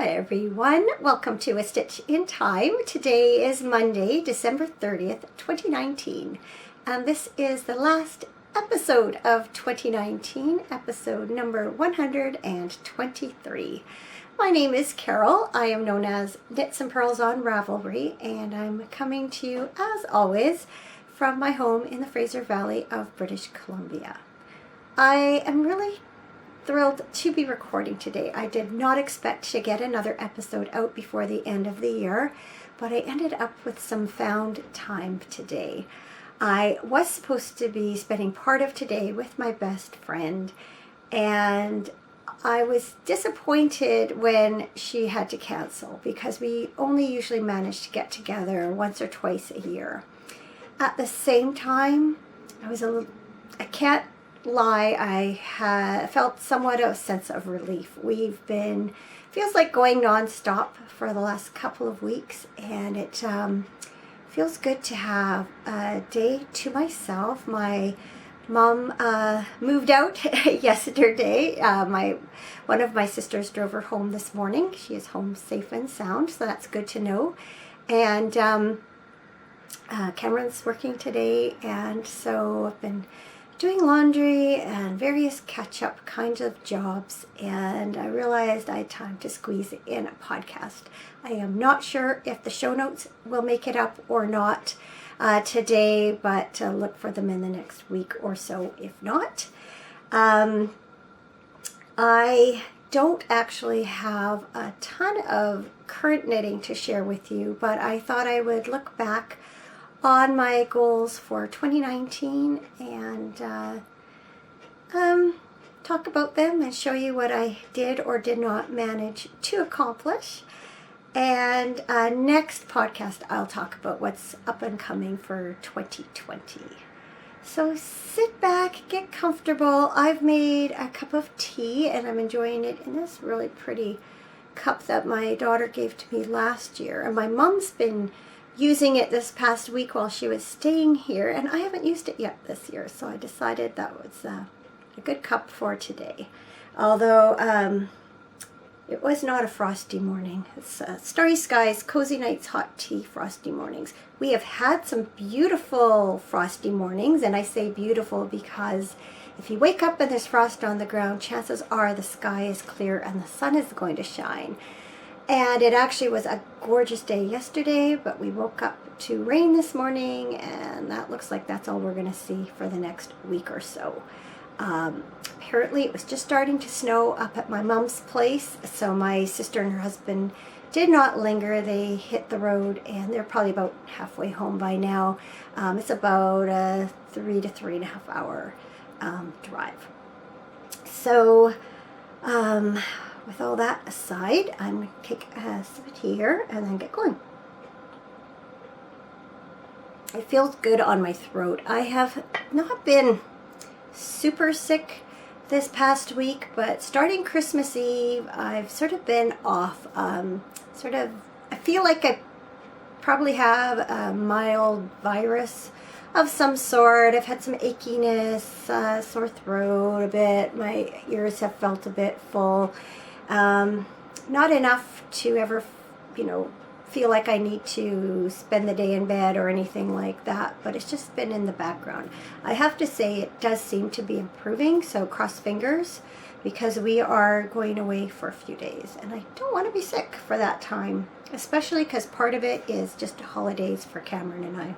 Hi everyone, welcome to A Stitch in Time. Today is Monday, December 30th, 2019, and this is the last episode of 2019, episode number 123. My name is Carol. I am known as Knitsnpurls on Ravelry, and I'm coming to you, as always, from my home in the Fraser Valley of British Columbia. I am really thrilled to be recording today. I did not expect to get another episode out before the end of the year, but I ended up with some found time today. I was supposed to be spending part of today with my best friend, and I was disappointed when she had to cancel because we only usually manage to get together once or twice a year. At the same time, I can't lie, I felt somewhat of a sense of relief. Feels like going non-stop for the last couple of weeks, and it feels good to have a day to myself. My mom moved out yesterday. One of my sisters drove her home this morning. She is home safe and sound, so that's good to know. And Cameron's working today, and so I've been doing laundry and various catch-up kinds of jobs, and I realized I had time to squeeze in a podcast. I am not sure if the show notes will make it up or not today, but look for them in the next week or so if not. I don't actually have a ton of current knitting to share with you, but I thought I would look back on my goals for 2019 and talk about them and show you what I did or did not manage to accomplish. And next podcast I'll talk about what's up and coming for 2020. So sit back, get comfortable. I've made a cup of tea and I'm enjoying it in this really pretty cup that my daughter gave to me last year, and my mom's been using it this past week while she was staying here, and I haven't used it yet this year, so I decided that was a good cup for today. Although it was not a frosty morning. It's Starry Skies, Cozy Nights Hot Tea Frosty Mornings. We have had some beautiful frosty mornings, and I say beautiful because if you wake up and there's frost on the ground, chances are the sky is clear and the sun is going to shine. And it actually was a gorgeous day yesterday, but we woke up to rain this morning, and that looks like that's all we're going to see for the next week or so. Apparently it was just starting to snow up at my mom's place, so my sister and her husband did not linger. They hit the road, and they're probably about halfway home by now. It's about a 3 to 3.5 hour drive. So, with all that aside, I'm going to take a sip of tea here and then get going. It feels good on my throat. I have not been super sick this past week, but starting Christmas Eve, I've sort of been off. I feel like I probably have a mild virus of some sort. I've had some achiness, sore throat a bit. My ears have felt a bit full. Not enough to ever, feel like I need to spend the day in bed or anything like that, but it's just been in the background. I have to say it does seem to be improving, so cross fingers, because we are going away for a few days, and I don't want to be sick for that time, especially because part of it is just holidays for Cameron and I.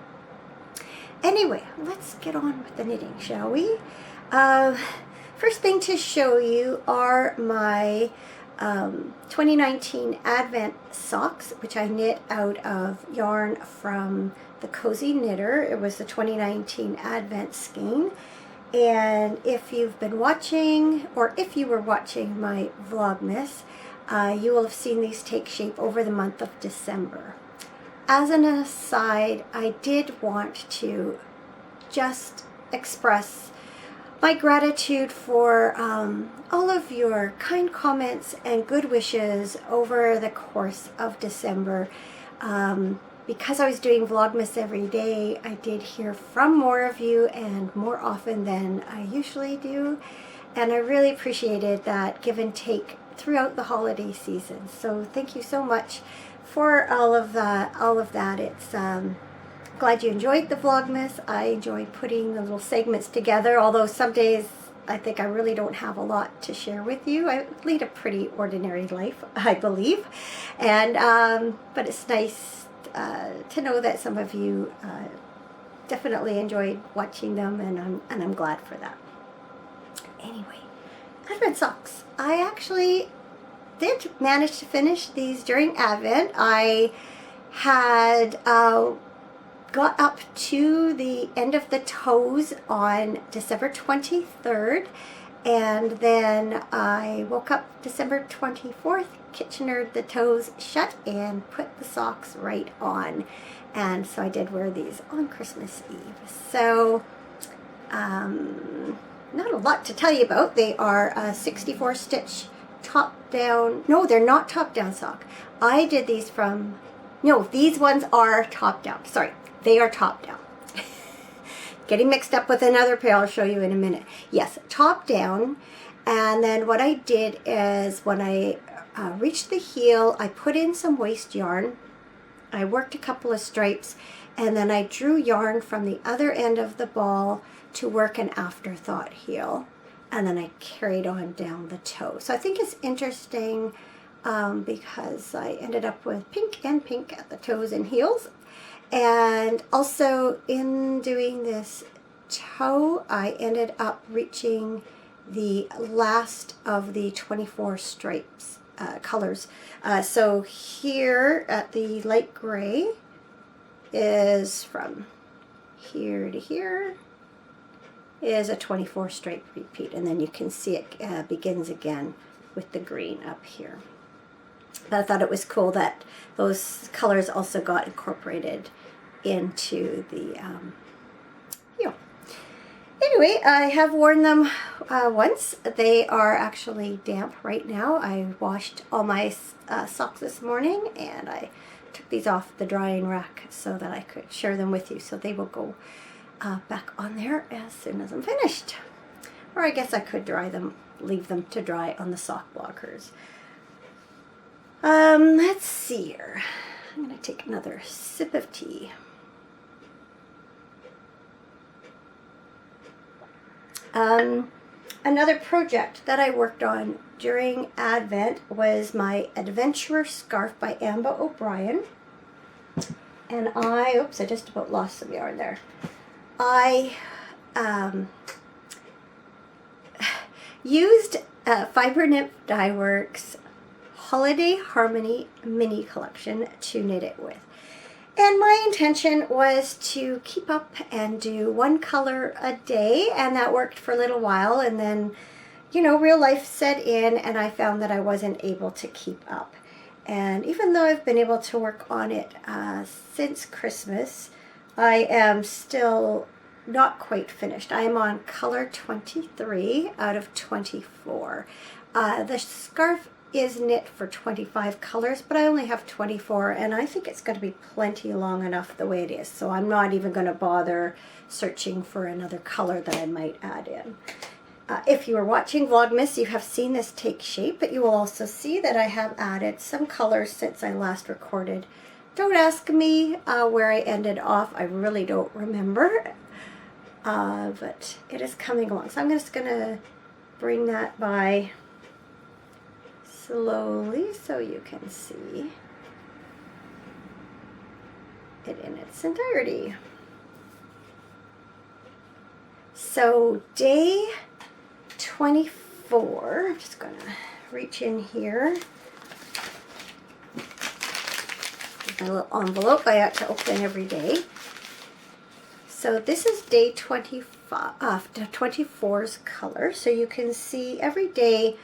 Anyway, let's get on with the knitting, shall we? First thing to show you are my 2019 Advent socks, which I knit out of yarn from the Cozy Knitter. It was the 2019 Advent skein. And if you've been watching, or if you were watching my Vlogmas, you will have seen these take shape over the month of December. As an aside, I did want to just express my gratitude for all of your kind comments and good wishes over the course of December. Because I was doing Vlogmas every day, I did hear from more of you and more often than I usually do. And I really appreciated that give and take throughout the holiday season. So thank you so much for all of that. It's glad you enjoyed the Vlogmas. I enjoyed putting the little segments together, although some days I think I really don't have a lot to share with you. I lead a pretty ordinary life, I believe, and but it's nice to know that some of you definitely enjoyed watching them, and I'm glad for that. Anyway, Advent socks. I actually did manage to finish these during Advent. I had got up to the end of the toes on December 23rd, and then I woke up December 24th, Kitchenered the toes shut, and put the socks right on. And so I did wear these on Christmas Eve. So not a lot to tell you about. They are a 64 stitch top down. No, they're not top down sock. I did these from, no, these ones are top down. Sorry, they are top down. Getting mixed up with another pair I'll show you in a minute. Yes, top down. And then what I did is when I reached the heel, I put in some waste yarn. I worked a couple of stripes, and then I drew yarn from the other end of the ball to work an afterthought heel, and then I carried on down the toe. So I think it's interesting because I ended up with pink and pink at the toes and heels. And also in doing this toe, I ended up reaching the last of the 24 stripes colors. So here at the light gray is from here to here is a 24 stripe repeat, and then you can see it begins again with the green up here. But I thought it was cool that those colors also got incorporated into the heel. Anyway, I have worn them once. They are actually damp right now. I washed all my socks this morning, and I took these off the drying rack so that I could share them with you. So they will go back on there as soon as I'm finished. Or I guess I could dry them, leave them to dry on the sock blockers. Let's see here. I'm going to take another sip of tea. Another project that I worked on during Advent was my Adventurer Scarf by Amba O'Brien. And oops, I just about lost some yarn there. I used Fiber Nymph Dye Works Holiday Harmony mini collection to knit it with. And my intention was to keep up and do one color a day, and that worked for a little while, and then, you know, real life set in, and I found that I wasn't able to keep up. And even though I've been able to work on it since Christmas, I am still not quite finished. I am on color 23 out of 24. The scarf is knit for 25 colors, but I only have 24, and I think it's going to be plenty long enough the way it is, so I'm not even going to bother searching for another color that I might add in. If you are watching Vlogmas, you have seen this take shape, but you will also see that I have added some colors since I last recorded. Don't ask me where I ended off. I really don't remember, but it is coming along. So I'm just going to bring that by slowly so you can see it in its entirety. So day 24, I'm just going to reach in here. My little envelope I have to open every day. So this is day 24's color. So you can see every day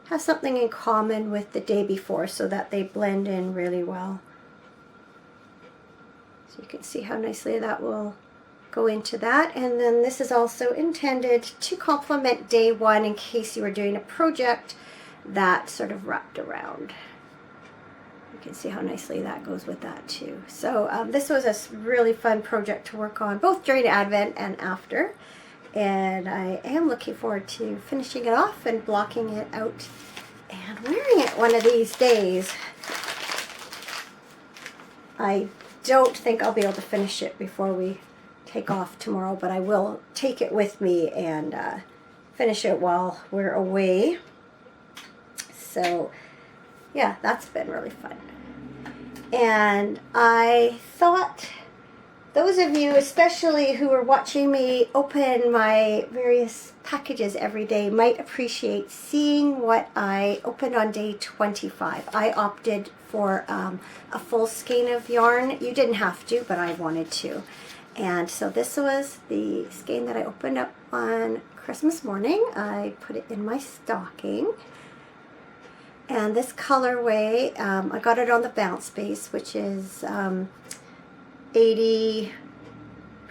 has something in common with the day before so that they blend in really well. So you can see how nicely that will go into that. And then this is also intended to complement day one in case you were doing a project that sort of wrapped around. You can see how nicely that goes with that too. So this was a really fun project to work on both during Advent and after. and I am looking forward to finishing it off and blocking it out and wearing it one of these days. I don't think I'll be able to finish it before we take off tomorrow, but I will take it with me and finish it while we're away. So yeah, that's been really fun. And I thought those of you, especially who are watching me open my various packages every day, might appreciate seeing what I opened on day 25. I opted for a full skein of yarn. You didn't have to, but I wanted to. And so this was the skein that I opened up on Christmas morning. I put it in my stocking. And this colorway, I got it on the bounce base, which is 80%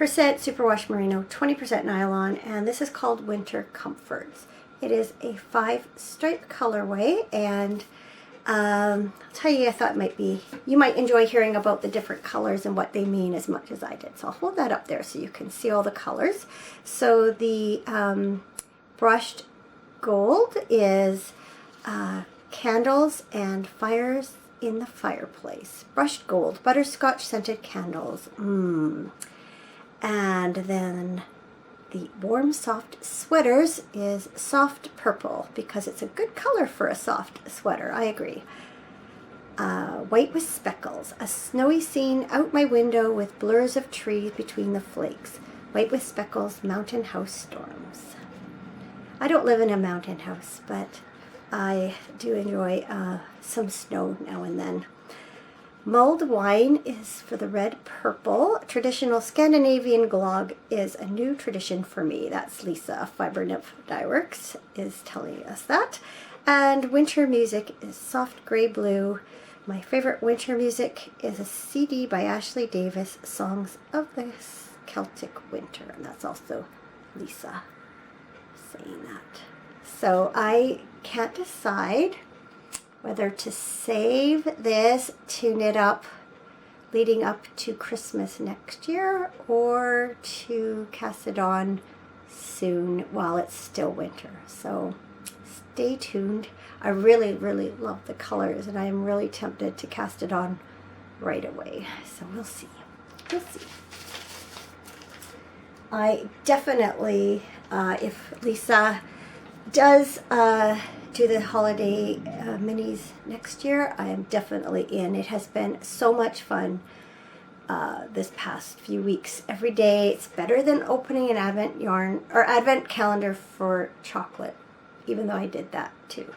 superwash merino, 20% nylon, and this is called Winter Comforts. It is a 5-stripe colorway, and I'll tell you, I thought you might enjoy hearing about the different colors and what they mean as much as I did. So I'll hold that up there so you can see all the colors. So the brushed gold is candles and fires in the fireplace. Brushed gold, butterscotch scented candles. And then the warm soft sweaters is soft purple because it's a good color for a soft sweater. I agree. White with speckles. A snowy scene out my window with blurs of trees between the flakes. White with speckles, mountain house storms. I don't live in a mountain house, but I do enjoy some snow now and then. Mulled wine is for the red purple. Traditional Scandinavian glog is a new tradition for me. That's Lisa of Fiber Nymph Dye Works is telling us that. And winter music is soft gray blue. My favorite winter music is a CD by Ashley Davis, Songs of the Celtic Winter. And that's also Lisa saying that. So I can't decide whether to save this to knit up leading up to Christmas next year or to cast it on soon while it's still winter. So stay tuned. I really, really love the colors and I am really tempted to cast it on right away. So we'll see. We'll see. I definitely, if Lisa does do the holiday minis next year, I am definitely in. It has been so much fun this past few weeks. Every day it's better than opening an advent yarn or advent calendar for chocolate, even though I did that too.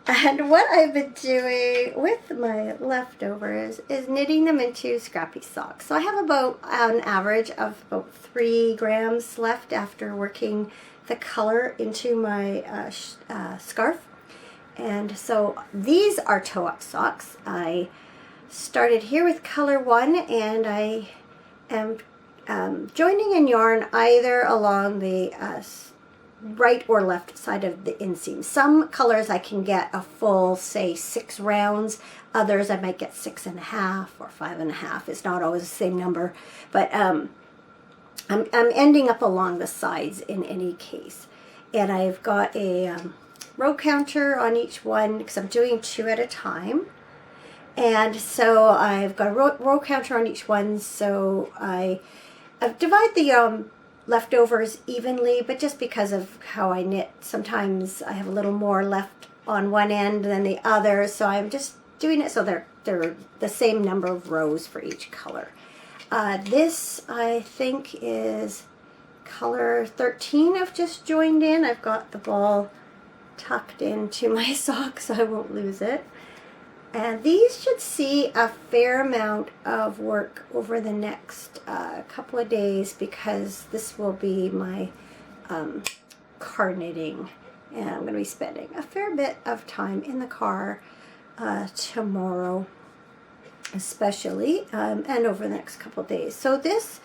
And what I've been doing with my leftovers is knitting them into scrappy socks. So I have about an average of about 3 grams left after working the color into my scarf. And so these are toe-up socks. I started here with color 1 and I am joining in yarn either along the right or left side of the inseam. Some colors I can get a full, say, 6 rounds. Others I might get 6.5 or 5.5. It's not always the same number, but I'm ending up along the sides in any case. And I've got a row counter on each one because I'm doing 2 at a time. And so I've got a row counter on each one. So I've divided the leftovers evenly, but just because of how I knit, sometimes I have a little more left on one end than the other. So I'm just doing it so they're the same number of rows for each color. This, I think, is color 13 I've just joined in. I've got the ball tucked into my sock so I won't lose it. And these should see a fair amount of work over the next couple of days because this will be my car knitting. And I'm going to be spending a fair bit of time in the car tomorrow, especially, and over the next couple of days. So this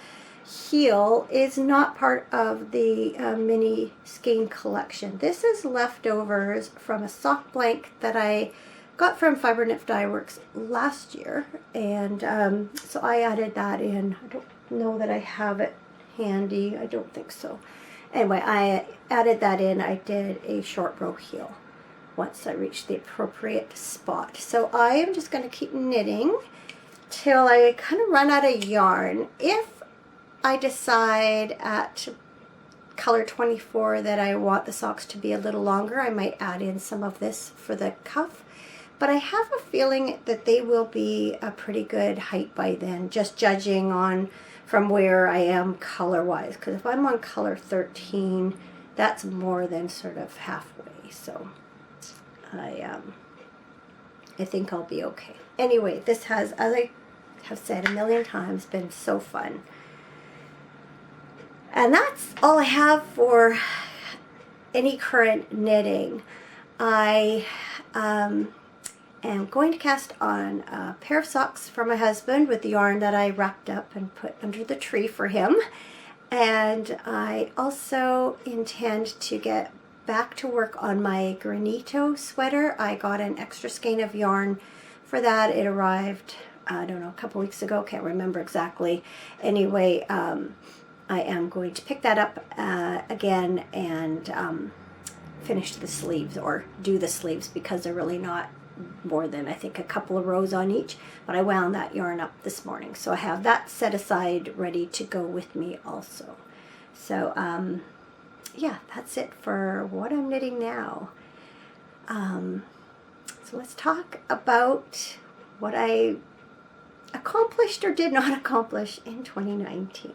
heel is not part of the mini skein collection. This is leftovers from a sock blank that I got from Fiber Nymph Dye Works last year, and so I added that in. I don't know that I have it handy. I don't think so. Anyway, I added that in. I did a short row heel once I reached the appropriate spot. So I am just going to keep knitting till I kind of run out of yarn. If I decide at color 24 that I want the socks to be a little longer, I might add in some of this for the cuff. But I have a feeling that they will be a pretty good height by then, just judging on from where I am color-wise. Because if I'm on color 13, that's more than sort of halfway. So I think I'll be okay. Anyway, this has, as I have said a million times, been so fun. And that's all I have for any current knitting. I am going to cast on a pair of socks for my husband with the yarn that I wrapped up and put under the tree for him. And I also intend to get back to work on my granito sweater. I got an extra skein of yarn for that. It arrived, I don't know, a couple weeks ago. Can't remember exactly. Anyway, I am going to pick that up again and finish the sleeves, or do the sleeves, because they're really not more than, I think, a couple of rows on each. But I wound that yarn up this morning, so I have that set aside ready to go with me also. So yeah, that's it for what I'm knitting now. So let's talk about what I accomplished or did not accomplish in 2019.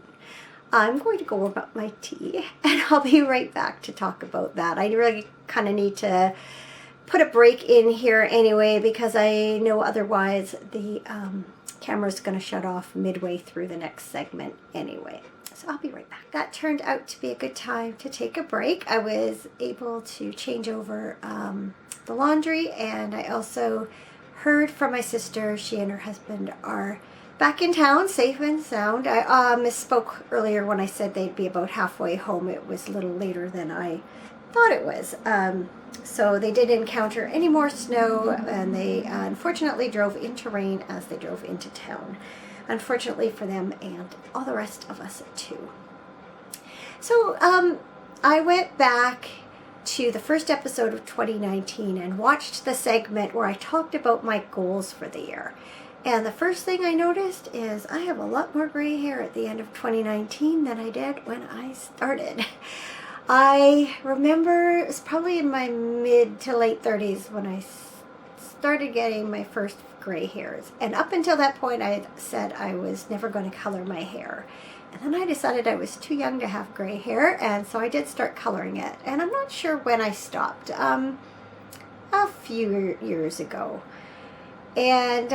I'm going to go about my tea, and I'll be right back to talk about that. I really kind of need to put a break in here anyway, because I know otherwise the camera's going to shut off midway through the next segment anyway. So I'll be right back. That turned out to be a good time to take a break. I was able to change over the laundry, and I also heard from my sister. She and her husband are back in town, safe and sound. I misspoke earlier when I said they'd be about halfway home. It was a little later than I thought it was. So they didn't encounter any more snow, and they unfortunately drove into rain as they drove into town. Unfortunately for them and all the rest of us too. So I went back to the first episode of 2019 and watched the segment where I talked about my goals for the year. And the first thing I noticed is I have a lot more gray hair at the end of 2019 than I did when I started. I remember it was probably in my mid to late 30s when I started getting my first gray hairs. And up until that point, I had said I was never going to color my hair. And then I decided I was too young to have gray hair, and so I did start coloring it. And I'm not sure when I stopped, a few years ago. And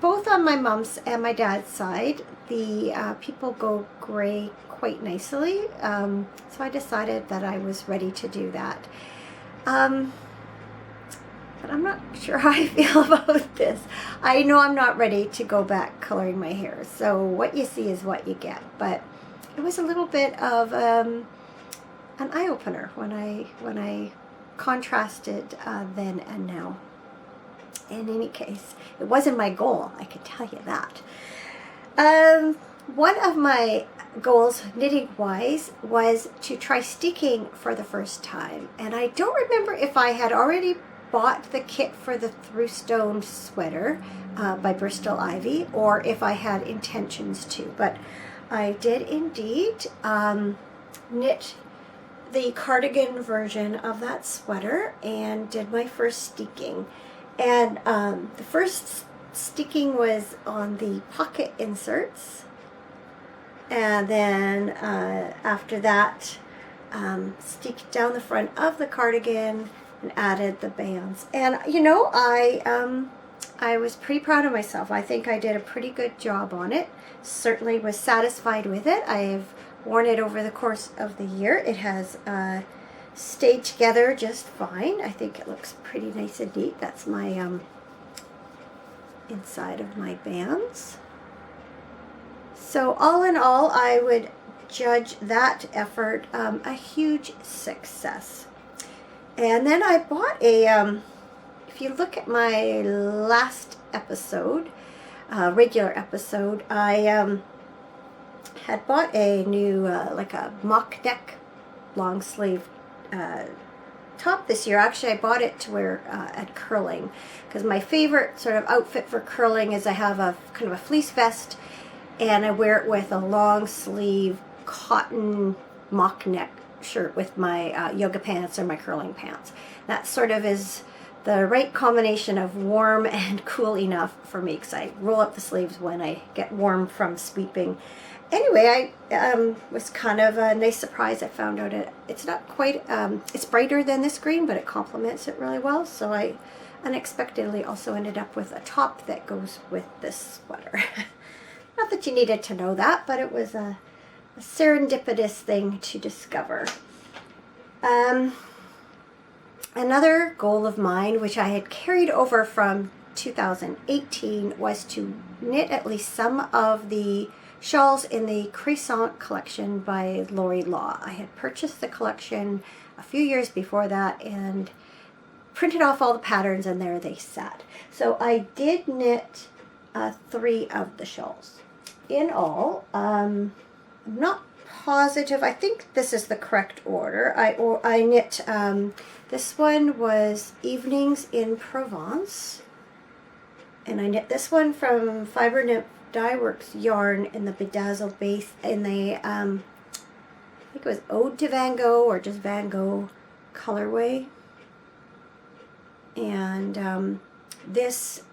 both on my mom's and my dad's side, the people go gray quite nicely. So I decided that I was ready to do that. But I'm not sure how I feel about this. I know I'm not ready to go back coloring my hair. So what you see is what you get. But it was a little bit of an eye-opener when I contrasted then and now. In any case, it wasn't my goal, I can tell you that. One of my goals, knitting-wise, was to try sticking for the first time. And I don't remember if I had already bought the kit for the Thrustone sweater by Bristol Ivy, or if I had intentions to. But I did indeed knit the cardigan version of that sweater and did my first sticking. And the first sticking was on the pocket inserts, and then after that sticked down the front of the cardigan and added the bands. And you know, I was pretty proud of myself. I think I did a pretty good job on it. Certainly was satisfied with it. I've worn it over the course of the year. It has stayed together just fine. I think it looks pretty nice and neat. That's my inside of my bands. So all in all, I would judge that effort a huge success. And then I bought a, if you look at my last episode, regular episode, I had bought a new like a mock neck long sleeve top this year. Actually, I bought it to wear at curling, because my favorite sort of outfit for curling is I have a kind of a fleece vest, and I wear it with a long sleeve cotton mock neck shirt with my yoga pants or my curling pants. That sort of is the right combination of warm and cool enough for me, because I roll up the sleeves when I get warm from sweeping. Anyway, I was kind of a nice surprise. I found out it's not quite, it's brighter than this green, but it complements it really well. So I unexpectedly also ended up with a top that goes with this sweater. Not that you needed to know that, but it was a serendipitous thing to discover. Another goal of mine, which I had carried over from 2018, was to knit at least some of the shawls in the Croissant collection by Lori Law. I had purchased the collection a few years before that and printed off all the patterns, and there they sat. So I did knit 3 of the shawls. In all, I'm not positive. I think this is the correct order. I knit, this one was Evenings in Provence, and I knit this one from Fiber Nymph Dye Works yarn in the bedazzled base in the I think it was Ode to Van Gogh or just Van Gogh colorway. And this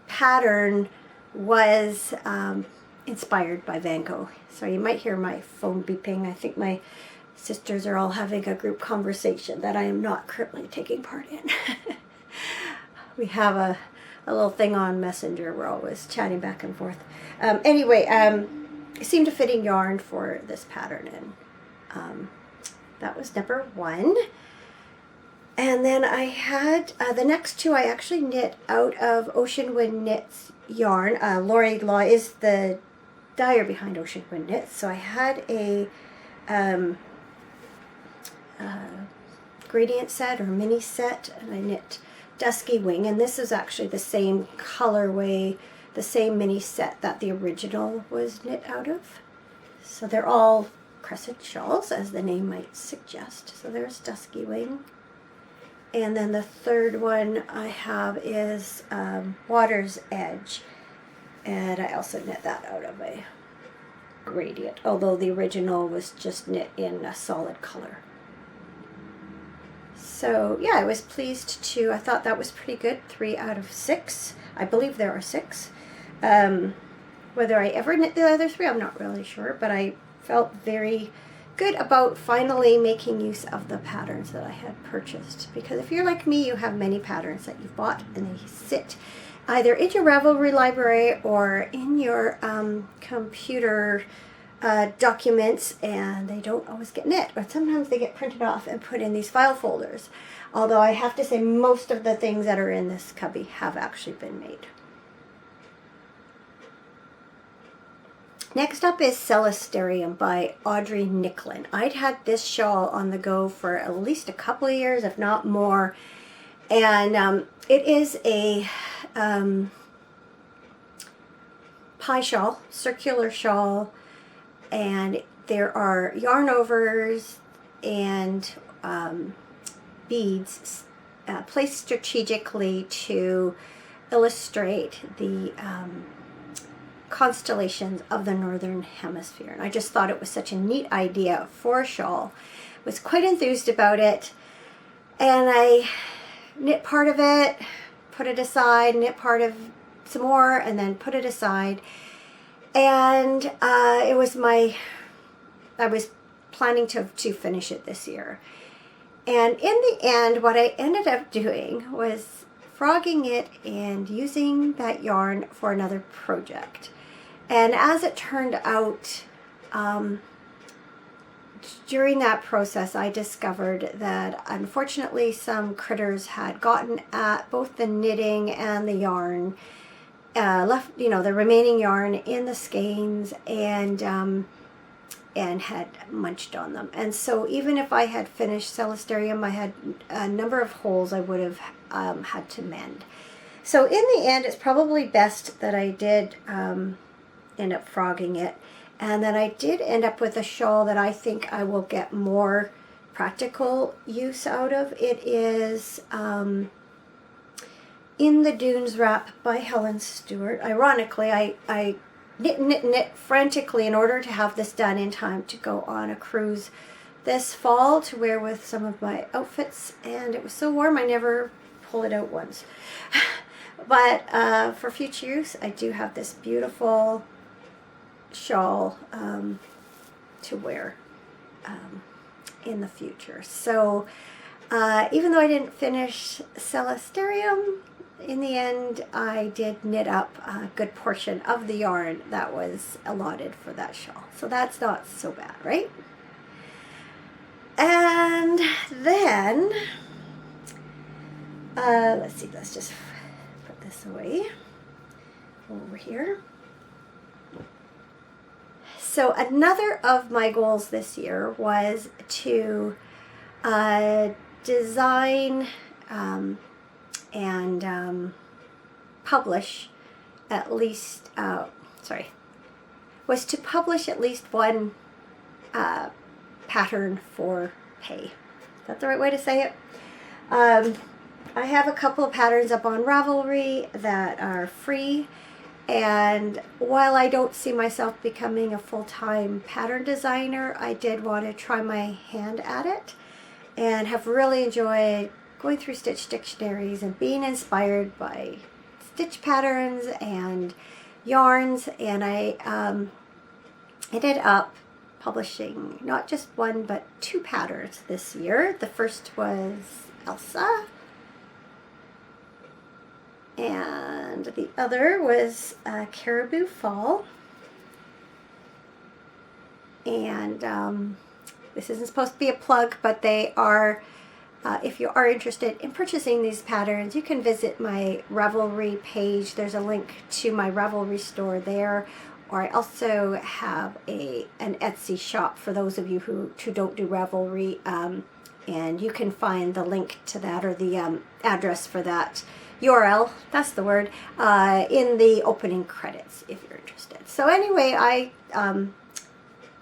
pattern was inspired by Van Gogh. So you might hear my phone beeping. I think my sisters are all having a group conversation that I am not currently taking part in. We have a little thing on Messenger. We're always chatting back and forth. Anyway, it seemed a fitting yarn for this pattern, and that was number 1. And then I had the next 2 I actually knit out of Ocean Wind Knits yarn. Lori Law is the dyer behind Ocean Wind Knits. So I had a gradient set or mini set, and I knit Dusky Wing, and this is actually the same colorway, the same mini set that the original was knit out of. So they're all crescent shawls, as the name might suggest. So there's Dusky Wing. And then the third one I have is Water's Edge, and I also knit that out of a gradient, although the original was just knit in a solid color. So yeah, I was pleased to, I thought that was pretty good, 3 out of 6. I believe there are 6. Whether I ever knit the other 3, I'm not really sure, but I felt very good about finally making use of the patterns that I had purchased. Because if you're like me, you have many patterns that you've bought, and they sit either in your Ravelry library or in your computer documents, and they don't always get knit, but sometimes they get printed off and put in these file folders. Although I have to say most of the things that are in this cubby have actually been made. Next up is Celesterium by Audrey Nicklin. I'd had this shawl on the go for at least a couple of years, if not more, and it is a pie shawl, circular shawl, and there are yarn overs and beads placed strategically to illustrate the constellations of the Northern Hemisphere. And I just thought it was such a neat idea for a shawl. Was quite enthused about it, and I knit part of it, put it aside, knit part of some more, and then put it aside. And it was I was planning to finish it this year. And in the end, what I ended up doing was frogging it and using that yarn for another project. And as it turned out, during that process, I discovered that unfortunately some critters had gotten at both the knitting and the yarn, left, the remaining yarn in the skeins, and had munched on them. And so even if I had finished Celesterium, I had a number of holes I would have had to mend. So in the end, it's probably best that I did end up frogging it. And then I did end up with a shawl that I think I will get more practical use out of. It is In the Dunes Wrap by Helen Stewart. Ironically, I knit frantically in order to have this done in time to go on a cruise this fall to wear with some of my outfits, and it was so warm I never pulled it out once. But for future use, I do have this beautiful shawl to wear in the future. So even though I didn't finish Celesterium, in the end I did knit up a good portion of the yarn that was allotted for that shawl. So that's not so bad, right? And then, let's see, let's just put this away over here. So another of my goals this year was to design and publish at least, was to publish at least one pattern for pay. Is that the right way to say it? I have a couple of patterns up on Ravelry that are free, and while I don't see myself becoming a full-time pattern designer, I did want to try my hand at it and have really enjoyed going through stitch dictionaries and being inspired by stitch patterns and yarns, and I ended up publishing not just one but two patterns this year. The first was Elsa, and the other was Caribou Fall. And this isn't supposed to be a plug, but they are, if you are interested in purchasing these patterns, you can visit my Ravelry page. There's a link to my Ravelry store there. Or I also have an Etsy shop for those of you who don't do Ravelry, and you can find the link to that, or the address for that URL, that's the word, in the opening credits if you're interested. So anyway, I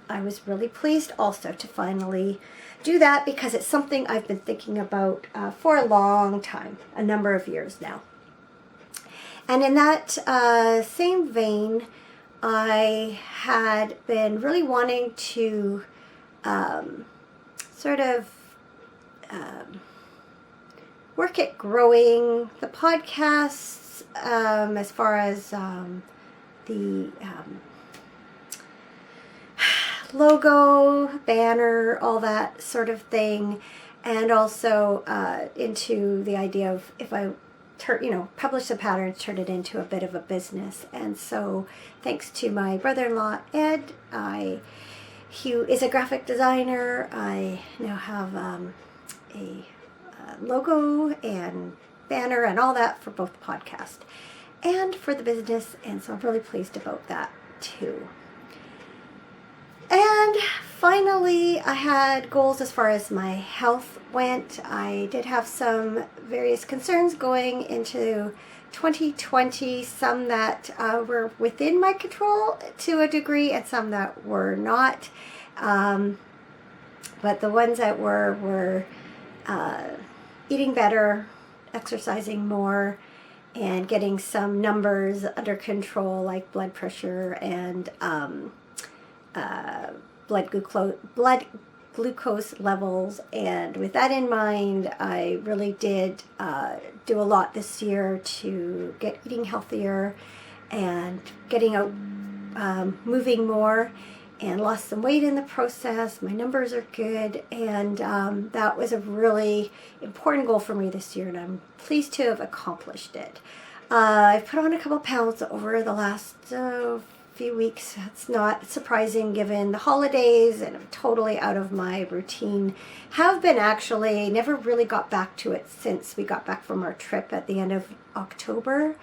was really pleased also to finally do that, because it's something I've been thinking about for a long time, a number of years now. And in that same vein, I had been really wanting to sort of work at growing the podcasts, as far as the logo, banner, all that sort of thing, and also into the idea of, if I publish the patterns, turn it into a bit of a business. And so thanks to my brother-in-law Ed, he is a graphic designer, I now have a logo and banner and all that for both the podcast and for the business, and so I'm really pleased about that too. And finally, I had goals as far as my health went. I did have some various concerns going into 2020, some that were within my control to a degree, and some that were not. But the ones that were eating better, exercising more, and getting some numbers under control, like blood pressure and blood glucose levels. And with that in mind, I really did do a lot this year to get eating healthier and getting out, moving more, and lost some weight in the process. My numbers are good, and that was a really important goal for me this year, and I'm pleased to have accomplished it. I've put on a couple pounds over the last few weeks. It's not surprising given the holidays, and I'm totally out of my routine. Have been actually, never really got back to it since we got back from our trip at the end of October.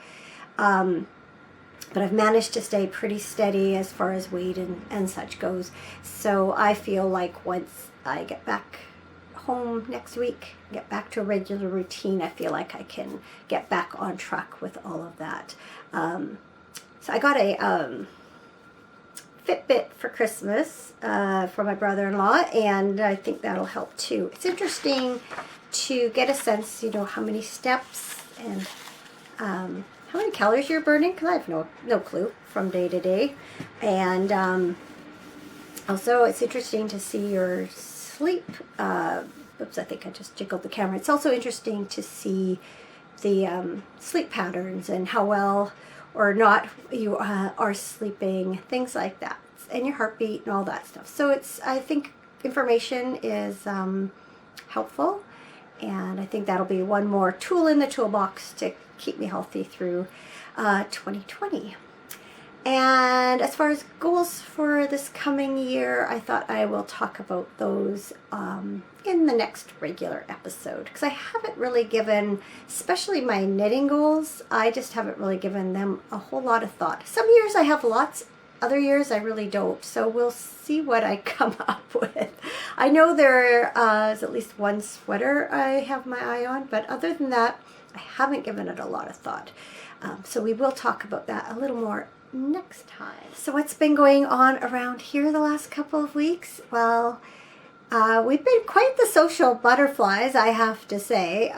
But I've managed to stay pretty steady as far as weight and such goes. So I feel like once I get back home next week, get back to a regular routine, I feel like I can get back on track with all of that. So I got a Fitbit for Christmas for my brother-in-law, and I think that'll help too. It's interesting to get a sense, how many steps and how many calories you're burning, because I have no clue from day to day. And also it's interesting to see your sleep. Oops, I think I just jiggled the camera. It's also interesting to see the sleep patterns and how well or not you are sleeping, things like that, and your heartbeat and all that stuff. So I think information is helpful, and I think that'll be one more tool in the toolbox to keep me healthy through 2020. And as far as goals for this coming year, I thought I will talk about those in the next regular episode, because I haven't really given, especially my knitting goals, I just haven't really given them a whole lot of thought. Some years I have lots, other years I really don't, so we'll see what I come up with. I know there is at least one sweater I have my eye on, but other than that, I haven't given it a lot of thought. So we will talk about that a little more next time. So what's been going on around here the last couple of weeks? Well, we've been quite the social butterflies, I have to say.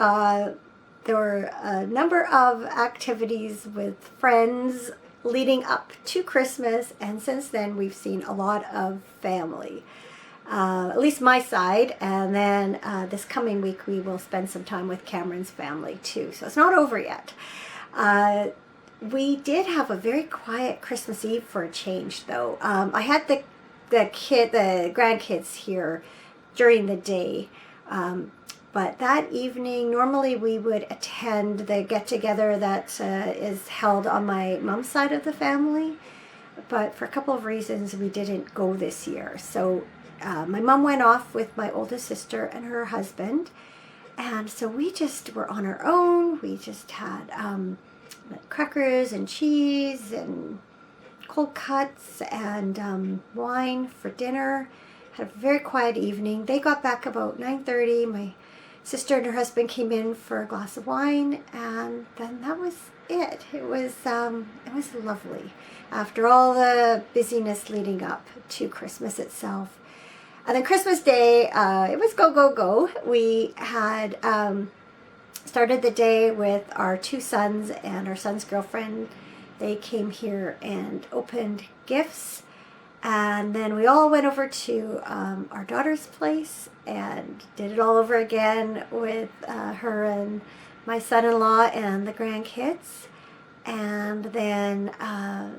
There were a number of activities with friends leading up to Christmas, and since then we've seen a lot of family, at least my side, and then this coming week we will spend some time with Cameron's family too, so it's not over yet. We did have a very quiet Christmas Eve for a change, though. I had the grandkids here during the day, but that evening, normally we would attend the get-together that is held on my mom's side of the family, but for a couple of reasons we didn't go this year. So my mom went off with my oldest sister and her husband, and so we just were on our own. We just had crackers and cheese and cold cuts and wine for dinner. Had a very quiet evening. They got back about 9:30. My sister and her husband came in for a glass of wine, and then that was it. It was lovely after all the busyness leading up to Christmas itself. And then Christmas Day, it was go, go, go. We had started the day with our two sons and our son's girlfriend. They came here and opened gifts, and then we all went over to our daughter's place and did it all over again with her and my son-in-law and the grandkids. And then a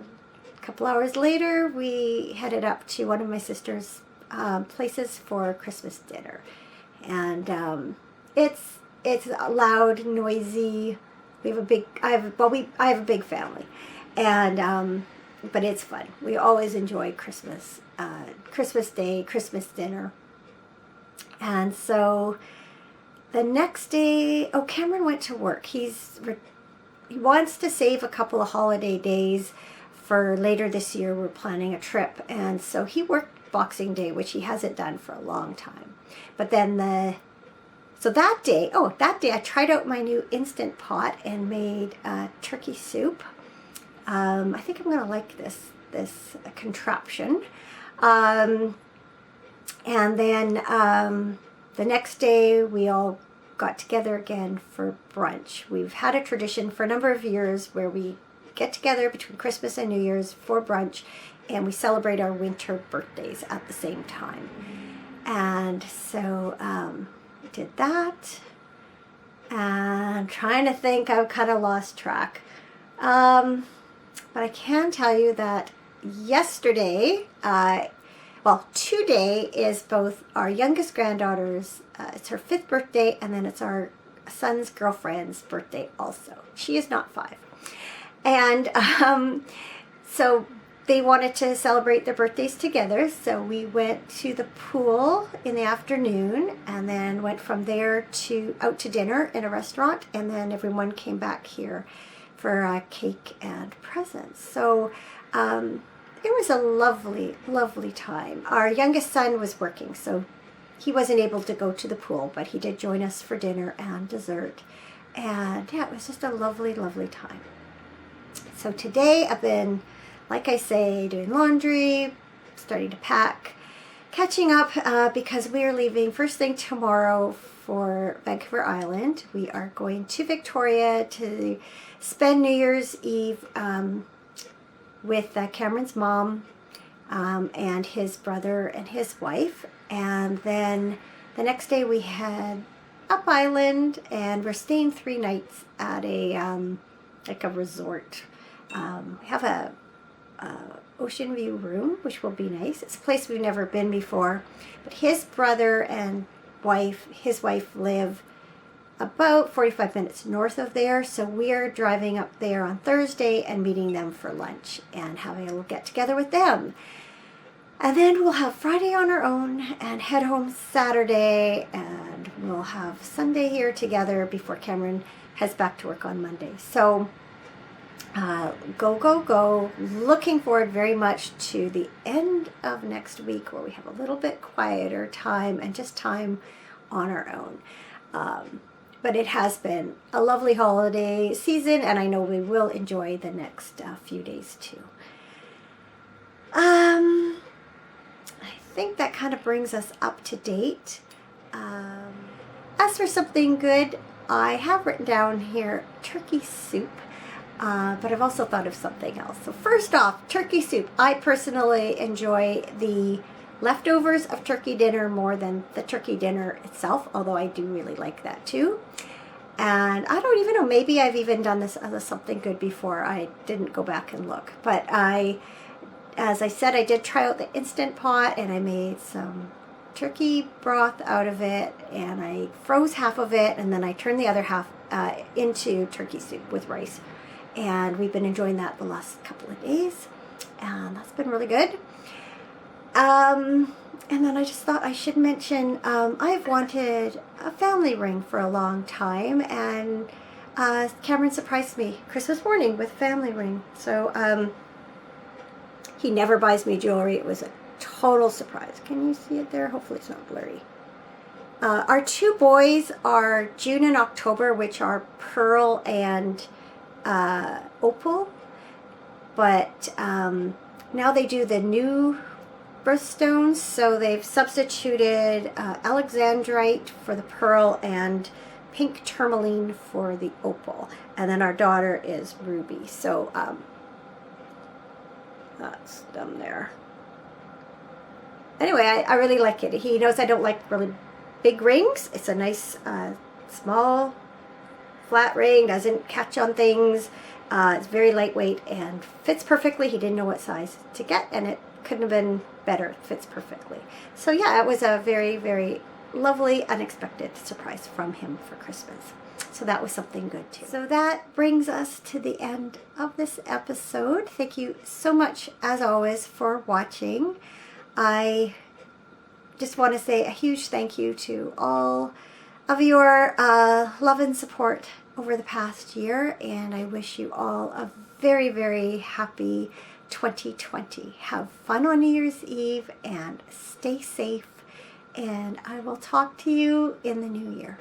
couple hours later we headed up to one of my sister's places for Christmas dinner, and it's loud, noisy. I have a big family, and but it's fun. We always enjoy Christmas Day, Christmas dinner. And so the next day, Cameron went to work. He wants to save a couple of holiday days for later this year. We're planning a trip, and so he worked Boxing Day, which he hasn't done for a long time. But then that day I tried out my new Instant Pot and made turkey soup. I think I'm gonna like this contraption. And then the next day we all got together again for brunch. We've had a tradition for a number of years where we get together between Christmas and New Year's for brunch, and we celebrate our winter birthdays at the same time. And so we did that, and trying to think, I've kind of lost track. But I can tell you that yesterday, today is both our youngest granddaughter's, it's her 5th birthday, and then it's our son's girlfriend's birthday also. She is not 5. And so they wanted to celebrate their birthdays together, so we went to the pool in the afternoon, and then went from there out to dinner in a restaurant, and then everyone came back here for cake and presents. So it was a lovely, lovely time. Our youngest son was working, so he wasn't able to go to the pool, but he did join us for dinner and dessert. And yeah, it was just a lovely, lovely time. So today I've been like I say, doing laundry, starting to pack, catching up because we are leaving first thing tomorrow for Vancouver Island. We are going to Victoria to spend New Year's Eve with Cameron's mom and his brother and his wife. And then the next day we head up island, and we're staying 3 nights at a like a resort. We have a ocean view room, which will be nice. It's a place we've never been before, but his brother and his wife live about 45 minutes north of there, so we're driving up there on Thursday and meeting them for lunch and having a little get together with them. And then we'll have Friday on our own and head home Saturday, and we'll have Sunday here together before Cameron heads back to work on Monday. So go, go, go. Looking forward very much to the end of next week where we have a little bit quieter time and just time on our own. But it has been a lovely holiday season, and I know we will enjoy the next few days too. I think that kind of brings us up to date. As for something good, I have written down here turkey soup, but I've also thought of something else. So first off, turkey soup. I personally enjoy the leftovers of turkey dinner more than the turkey dinner itself, although I do really like that too. And I don't even know, maybe I've even done this as something good before. I didn't go back and look, but as I said, I did try out the Instant Pot, and I made some turkey broth out of it, and I froze half of it, and then I turned the other half into turkey soup with rice. And we've been enjoying that the last couple of days, and that's been really good. And then I just thought I should mention, I've wanted a family ring for a long time, and Cameron surprised me Christmas morning with a family ring. So he never buys me jewelry. It was a total surprise. Can you see it there? Hopefully it's not blurry. Our 2 boys are June and October, which are pearl and opal. But now they do the new birthstones, so they've substituted alexandrite for the pearl and pink tourmaline for the opal. And then our daughter is ruby. So that's them there. Anyway, I really like it. He knows I don't like really big rings. It's a nice small flat ring, doesn't catch on things. It's very lightweight and fits perfectly. He didn't know what size to get, and it couldn't have been better. It fits perfectly. So yeah, it was a very, very lovely, unexpected surprise from him for Christmas. So that was something good too. So that brings us to the end of this episode. Thank you so much, as always, for watching. I just want to say a huge thank you to all of your love and support over the past year, and I wish you all a very, very happy 2020. Have fun on New Year's Eve and stay safe, and I will talk to you in the new year.